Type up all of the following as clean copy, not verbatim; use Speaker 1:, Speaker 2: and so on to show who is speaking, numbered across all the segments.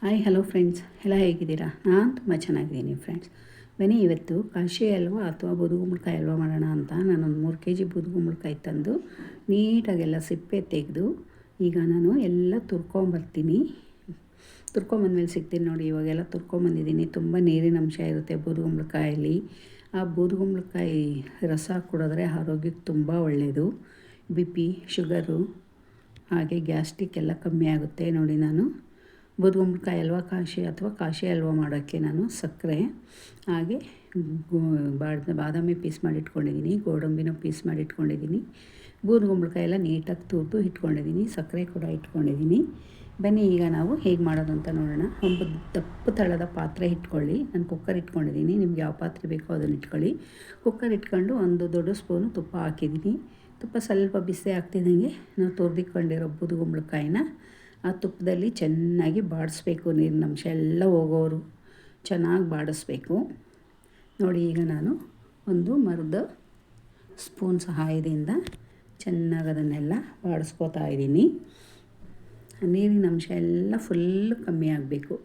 Speaker 1: Hi hello friends, ಎಲ್ಲ ಹೇಗಿದ್ದೀರಾ? ನಾನು ತುಂಬ ಚೆನ್ನಾಗಿದ್ದೀನಿ ಫ್ರೆಂಡ್ಸ್. ಬನ್ನಿ ಇವತ್ತು ಕಾಶಿ ಹಲ್ವಾ ಅಥವಾ ಬೂದುಗುಂಬಳಕಾಯಿ ಹಲ್ವಾ ಮಾಡೋಣ ಅಂತ ನಾನೊಂದು 3 kg ಬೂದುಗುಂಬಳಕಾಯಿ ತಂದು ನೀಟಾಗೆಲ್ಲ ಸಿಪ್ಪೆ ತೆಗೆದು ಈಗ ನಾನು ಎಲ್ಲ ತುರ್ಕೊಂಬರ್ತೀನಿ. ತುರ್ಕೊಂಬಂದ್ಮೇಲೆ ಸಿಗ್ತೀನಿ ನೋಡಿ. ಇವಾಗೆಲ್ಲ ತುರ್ಕೊಂಬಂದಿದ್ದೀನಿ. ತುಂಬ ನೀರಿನ ಅಂಶ ಇರುತ್ತೆ ಬೂದುಗುಂಬಳಕಾಯಲ್ಲಿ. ಆ ಬೂದುಗುಂಬಳಕಾಯಿ ರಸ ಕುಡಿದ್ರೆ ಆರೋಗ್ಯಕ್ಕೆ ತುಂಬ ಒಳ್ಳೆಯದು. ಬಿ ಪಿ, ಶುಗರು ಹಾಗೆ ಗ್ಯಾಸ್ಟ್ರಿಕ್ ಎಲ್ಲ ಕಮ್ಮಿ ಆಗುತ್ತೆ. ನೋಡಿ, ನಾನು ಬೂದುಗುಂಬಳಕಾಯಿ ಹಲ್ವಾ ಕಾಶಿ ಹಲ್ವಾ ಮಾಡೋಕ್ಕೆ ನಾನು ಸಕ್ಕರೆ ಹಾಗೆ ಬಾದಾಮಿ ಪೀಸ್ ಮಾಡಿ ಇಟ್ಕೊಂಡಿದ್ದೀನಿ, ಗೋಡಂಬಿನೂ ಪೀಸ್ ಮಾಡಿ ಇಟ್ಕೊಂಡಿದ್ದೀನಿ, ಬೂದುಗುಂಬಳಕಾಯಿ ಎಲ್ಲ ನೀಟಾಗಿ ತುರಿದು ಇಟ್ಕೊಂಡಿದ್ದೀನಿ, ಸಕ್ಕರೆ ಕೂಡ ಇಟ್ಕೊಂಡಿದ್ದೀನಿ. ಬನ್ನಿ ಈಗ ನಾವು ಹೇಗೆ ಮಾಡೋದು ಅಂತ ನೋಡೋಣ. ಒಂದು ದಪ್ಪ ತಳದ ಪಾತ್ರೆ ಇಟ್ಕೊಳ್ಳಿ. ನಾನು ಕುಕ್ಕರ್ ಇಟ್ಕೊಂಡಿದ್ದೀನಿ. ನಿಮ್ಗೆ ಯಾವ ಪಾತ್ರೆ ಬೇಕೋ ಅದನ್ನು ಇಟ್ಕೊಳ್ಳಿ. ಕುಕ್ಕರ್ ಇಟ್ಕೊಂಡು ಒಂದು ದೊಡ್ಡ ಸ್ಪೂನು ತುಪ್ಪ ಹಾಕಿದ್ದೀನಿ. ತುಪ್ಪ ಸ್ವಲ್ಪ ಬಿಸಿ ಆಗ್ತಿದ್ದಂಗೆ ನಾವು ತುರಿದಿಟ್ಕೊಂಡಿರೋ ಬೂದುಗುಂಬಳಕಾಯಿನ ಆ ತುಪ್ಪದಲ್ಲಿ ಚೆನ್ನಾಗಿ ಬಾಡಿಸ್ಬೇಕು. ನೀರಿನ ಅಂಶ ಎಲ್ಲ ಹೋಗೋರು ಚೆನ್ನಾಗಿ ಬಾಡಿಸ್ಬೇಕು. ನೋಡಿ, ಈಗ ನಾನು ಒಂದು ಮರದ ಸ್ಪೂನ್ ಸಹಾಯದಿಂದ ಚೆನ್ನಾಗಿ ಅದನ್ನೆಲ್ಲ ಬಾಡಿಸ್ಕೋತಾ ಇದ್ದೀನಿ. ನೀರಿನ ಅಂಶ ಎಲ್ಲ ಫುಲ್ಲು ಕಮ್ಮಿ ಆಗಬೇಕು,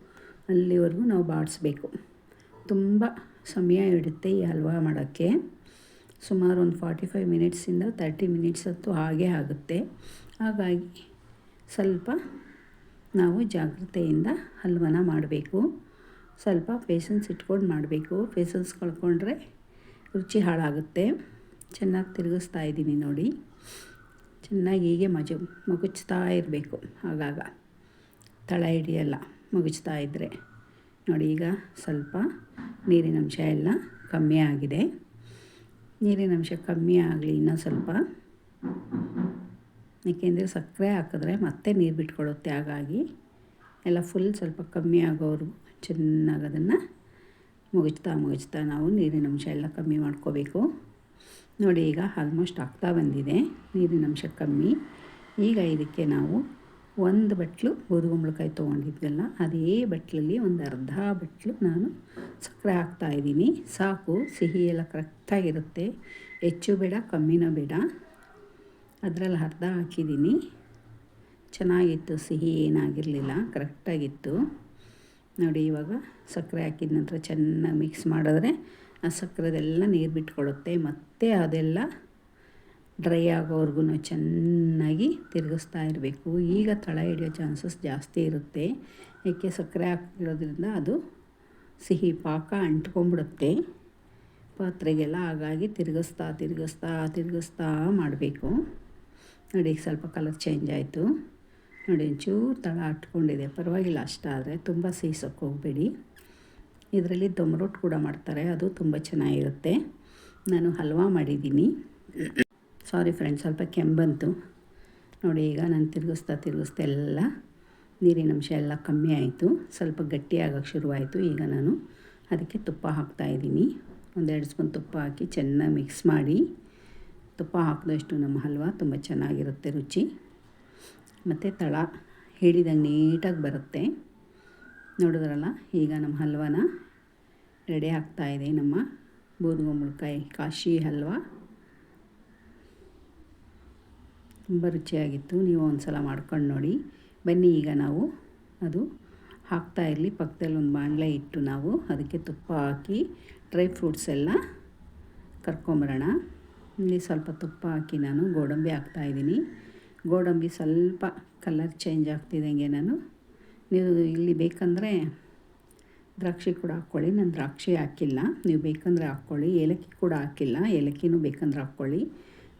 Speaker 1: ಅಲ್ಲಿವರೆಗೂ ನಾವು ಬಾಡಿಸ್ಬೇಕು. ತುಂಬ ಸಮಯ ಹಿಡಿಯುತ್ತೆ ಈ ಹಲ್ವಾ ಮಾಡೋಕ್ಕೆ. ಸುಮಾರು ಒಂದು 45 ಮಿನಿಟ್ಸಿಂದ 30 ಮಿನಿಟ್ಸ್ ಅಂತೂ ಹಾಗೇ ಆಗುತ್ತೆ. ಹಾಗಾಗಿ ಸ್ವಲ್ಪ ನಾವು ಜಾಗ್ರತೆಯಿಂದ ಹಲ್ವನ ಮಾಡಬೇಕು. ಸ್ವಲ್ಪ ಪೇಷನ್ಸ್ ಇಟ್ಕೊಂಡು ಮಾಡಬೇಕು. ಪೇಷನ್ಸ್ ಕಳ್ಕೊಂಡ್ರೆ ರುಚಿ ಹಾಳಾಗುತ್ತೆ. ಚೆನ್ನಾಗಿ ತಿರುಗಿಸ್ತಾ ಇದ್ದೀನಿ ನೋಡಿ. ಚೆನ್ನಾಗಿ ಹೀಗೆ ಮಗುಚ್ತಾ ಇರಬೇಕು. ಆಗಾಗ ತಳ ಹಿಡಿಯಲ್ಲ ಮಗುಚ್ತಾ ಇದ್ದರೆ. ನೋಡಿ, ಈಗ ಸ್ವಲ್ಪ ನೀರಿನ ಅಂಶ ಎಲ್ಲ ಕಮ್ಮಿ ಆಗಿದೆ. ನೀರಿನ ಅಂಶ ಕಮ್ಮಿ ಆಗಲಿ ಇನ್ನೂ ಸ್ವಲ್ಪ, ಏಕೆಂದರೆ ಸಕ್ಕರೆ ಹಾಕಿದ್ರೆ ಮತ್ತೆ ನೀರು ಬಿಟ್ಕೊಳ್ಳುತ್ತೆ. ಹಾಗಾಗಿ ಎಲ್ಲ ಫುಲ್ ಸ್ವಲ್ಪ ಕಮ್ಮಿ ಆಗೋರು ಚೆನ್ನಾಗಿ ಅದನ್ನು ಮುಗುಚ್ತಾ ನಾವು ನೀರಿನ ಅಂಶ ಎಲ್ಲ ಕಮ್ಮಿ ಮಾಡ್ಕೋಬೇಕು. ನೋಡಿ, ಈಗ ಆಲ್ಮೋಸ್ಟ್ ಆಗ್ತಾ ಬಂದಿದೆ ನೀರಿನ ಅಂಶ ಕಮ್ಮಿ. ಈಗ ಇದಕ್ಕೆ ನಾವು ಒಂದು ಬಟ್ಲು ಬೂದುಗುಂಬಳಕಾಯಿ ತೊಗೊಂಡಿದ್ವಲ್ಲ, ಅದೇ ಬಟ್ಲಲ್ಲಿ ಒಂದು ಅರ್ಧ ಬಟ್ಲು ನಾನು ಸಕ್ಕರೆ ಹಾಕ್ತಾಯಿದ್ದೀನಿ. ಸಾಕು, ಸಿಹಿ ಎಲ್ಲ ಕರೆಕ್ಟಾಗಿರುತ್ತೆ. ಹೆಚ್ಚು ಬೇಡ, ಕಮ್ಮಿನೂ ಬೇಡ. ಅದರಲ್ಲಿ ಅರ್ಧ ಹಾಕಿದ್ದೀನಿ. ಚೆನ್ನಾಗಿತ್ತು, ಸಿಹಿ ಏನಾಗಿರಲಿಲ್ಲ, ಕರೆಕ್ಟಾಗಿತ್ತು. ನೋಡಿ, ಇವಾಗ ಸಕ್ಕರೆ ಹಾಕಿದ ನಂತರ ಚೆನ್ನಾಗಿ ಮಿಕ್ಸ್ ಮಾಡಿದ್ರೆ ಆ ಸಕ್ಕರೆದೆಲ್ಲ ನೀರು ಬಿಟ್ಕೊಡುತ್ತೆ. ಮತ್ತು ಅದೆಲ್ಲ ಡ್ರೈ ಆಗೋವರೆಗೂ ಚೆನ್ನಾಗಿ ತಿರುಗಿಸ್ತಾ ಇರಬೇಕು. ಈಗ ತಳ ಹಿಡಿಯೋ ಚಾನ್ಸಸ್ ಜಾಸ್ತಿ ಇರುತ್ತೆ. ಏಕೆ, ಸಕ್ಕರೆ ಹಾಕಿರೋದ್ರಿಂದ ಅದು ಸಿಹಿ ಪಾಕ ಅಂಟ್ಕೊಂಡ್ಬಿಡುತ್ತೆ ಪಾತ್ರೆಗೆಲ್ಲ. ಹಾಗಾಗಿ ತಿರುಗಿಸ್ತಾ ಮಾಡಬೇಕು. ನೋಡಿ, ಈಗ ಸ್ವಲ್ಪ ಕಲರ್ ಚೇಂಜ್ ಆಯಿತು. ನೋಡಿ, ಒಂಚೂರು ತಳ ಅಟ್ಕೊಂಡಿದೆ, ಪರವಾಗಿಲ್ಲ. ಅಷ್ಟಾದರೆ ತುಂಬ ಸೀಸೋಕ್ಕೆ ಹೋಗಬೇಡಿ. ಇದರಲ್ಲಿ ದಮ್ ರೊಟ್ಟಿ ಕೂಡ ಮಾಡ್ತಾರೆ, ಅದು ತುಂಬ ಚೆನ್ನಾಗಿರುತ್ತೆ. ನಾನು ಹಲ್ವಾ ಮಾಡಿದ್ದೀನಿ. ಸಾರಿ ಫ್ರೆಂಡ್ಸ್, ಸ್ವಲ್ಪ ಕೆಂಬಂತು. ನೋಡಿ, ಈಗ ನಾನು ತಿರುಗಿಸ್ತಾ ಎಲ್ಲ ನೀರಿನ ಅಂಶ ಎಲ್ಲ ಕಮ್ಮಿ ಆಯಿತು. ಸ್ವಲ್ಪ ಗಟ್ಟಿಯಾಗೋಕ್ಕೆ ಶುರುವಾಯಿತು. ಈಗ ನಾನು ಅದಕ್ಕೆ ತುಪ್ಪ ಹಾಕ್ತಾಯಿದ್ದೀನಿ. 1-2 ಸ್ಪೂನ್ ತುಪ್ಪ ಹಾಕಿ ಚೆನ್ನಾಗಿ ಮಿಕ್ಸ್ ಮಾಡಿ. ತುಪ್ಪ ಹಾಕಿದಷ್ಟು ನಮ್ಮ ಹಲ್ವಾ ತುಂಬ ಚೆನ್ನಾಗಿರುತ್ತೆ ರುಚಿ. ಮತ್ತು ತಳ ಹಿಡಿದಂಗೆ ನೀಟಾಗಿ ಬರುತ್ತೆ. ನೋಡಿದ್ರಲ್ಲ, ಈಗ ನಮ್ಮ ಹಲ್ವಾನ ರೆಡಿ ಆಗ್ತಾಯಿದೆ. ನಮ್ಮ ಬೂದುಗುಂಬಳಕಾಯಿ ಕಾಶಿ ಹಲ್ವಾ ತುಂಬ ರುಚಿಯಾಗಿತ್ತು. ನೀವು ಒಂದು ಸಲ ಮಾಡ್ಕೊಂಡು ನೋಡಿ. ಬನ್ನಿ, ಈಗ ನಾವು ಅದು ಹಾಕ್ತಾಯಿರಲಿ. ಪಕ್ಕದಲ್ಲಿ ಒಂದು ಬಾಣಲೆ ಇಟ್ಟು ನಾವು ಅದಕ್ಕೆ ತುಪ್ಪ ಹಾಕಿ ಡ್ರೈ ಫ್ರೂಟ್ಸ್ ಎಲ್ಲ ಕರ್ಕೊಂಬರೋಣ. ಇಲ್ಲಿ ಸ್ವಲ್ಪ ತುಪ್ಪ ಹಾಕಿ ನಾನು ಗೋಡಂಬಿ ಹಾಕ್ತಾಯಿದ್ದೀನಿ. ಗೋಡಂಬಿ ಸ್ವಲ್ಪ ಕಲರ್ ಚೇಂಜ್ ಆಗ್ತಿದ್ದಂಗೆ ನೀವು ಇಲ್ಲಿ ಬೇಕಂದರೆ ದ್ರಾಕ್ಷಿ ಕೂಡ ಹಾಕ್ಕೊಳ್ಳಿ. ನಾನು ದ್ರಾಕ್ಷಿ ಹಾಕಿಲ್ಲ, ನೀವು ಬೇಕಂದರೆ ಹಾಕ್ಕೊಳ್ಳಿ. ಏಲಕ್ಕಿ ಕೂಡ ಹಾಕಿಲ್ಲ, ಏಲಕ್ಕಿನೂ ಬೇಕಂದ್ರೆ ಹಾಕ್ಕೊಳ್ಳಿ.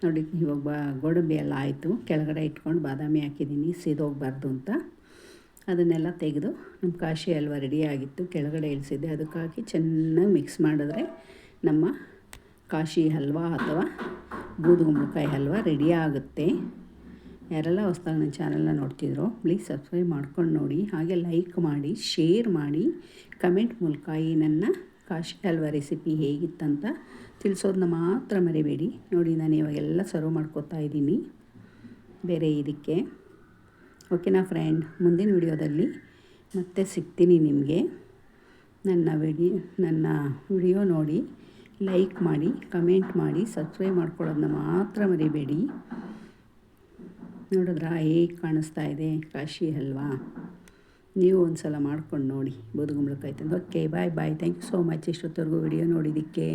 Speaker 1: ನೋಡಿ, ಇವಾಗ ಗೋಡಂಬಿ ಎಲ್ಲ ಆಯಿತು. ಕೆಳಗಡೆ ಇಟ್ಕೊಂಡು ಬಾದಾಮಿ ಹಾಕಿದ್ದೀನಿ, ಸೀದೋಗಬಾರ್ದು ಅಂತ. ಅದನ್ನೆಲ್ಲ ತೆಗೆದು ನಮ್ಮ ಕಾಶಿ ಹಲ್ವಾ ರೆಡಿಯಾಗಿತ್ತು, ಕೆಳಗಡೆ ಇಳಿಸಿದ್ದೆ. ಅದಕ್ಕೆ ಹಾಕಿ ಚೆನ್ನಾಗಿ ಮಿಕ್ಸ್ ಮಾಡಿದ್ರೆ ನಮ್ಮ ಕಾಶಿ ಹಲ್ವಾ ಅಥವಾ ಬೂದುಗುಂಬಳಕಾಯಿ ಹಲ್ವಾ ರೆಡಿ ಆಗುತ್ತೆ. ಯಾರೆಲ್ಲ ಹೊಸ್ದಾಗಿ ನನ್ನ ಚಾನಲ್ನ ನೋಡ್ತಿದ್ರೋ ಪ್ಲೀಸ್ ಸಬ್ಸ್ಕ್ರೈಬ್ ಮಾಡ್ಕೊಂಡು ನೋಡಿ. ಹಾಗೆ ಲೈಕ್ ಮಾಡಿ, ಶೇರ್ ಮಾಡಿ, ಕಮೆಂಟ್ ಮೂಲಕ ಈ ನನ್ನ ಕಾಶಿ ಹಲ್ವಾ ರೆಸಿಪಿ ಹೇಗಿತ್ತಂತ ತಿಳಿಸೋದನ್ನ ಮಾತ್ರ ಮರಿಬೇಡಿ. ನೋಡಿ, ನಾನು ಇವಾಗೆಲ್ಲ ಸರ್ವ್ ಮಾಡ್ಕೋತಾ ಇದ್ದೀನಿ ಬೇರೆ ಇದಕ್ಕೆ. ಓಕೆನಾ ಫ್ರೆಂಡ್? ಮುಂದಿನ ವಿಡಿಯೋದಲ್ಲಿ ಮತ್ತೆ ಸಿಗ್ತೀನಿ ನಿಮಗೆ. ನನ್ನ ವಿಡಿಯೋ ನೋಡಿ ಲೈಕ್ ಮಾಡಿ, ಕಮೆಂಟ್ ಮಾಡಿ, ಸಬ್ಸ್ಕ್ರೈಬ್ ಮಾಡ್ಕೊಳ್ಳೋದನ್ನ ಮಾತ್ರ ಮರಿಬೇಡಿ. ನೋಡಿದ್ರಾ ಹೇಗೆ ಕಾಣಿಸ್ತಾ ಇದೆ ಕಾಶಿ ಹಲ್ವಾ? ನೀವು ಒಂದು ಸಲ ಮಾಡ್ಕೊಂಡು ನೋಡಿ ಬೂದುಗುಂಬಳಕಾಯಿ ತಂದು. Okay bye bye. Thank you so much ಇಷ್ಟೊತ್ತವರೆಗೂ ವಿಡಿಯೋ ನೋಡಿದ್ದಕ್ಕೆ.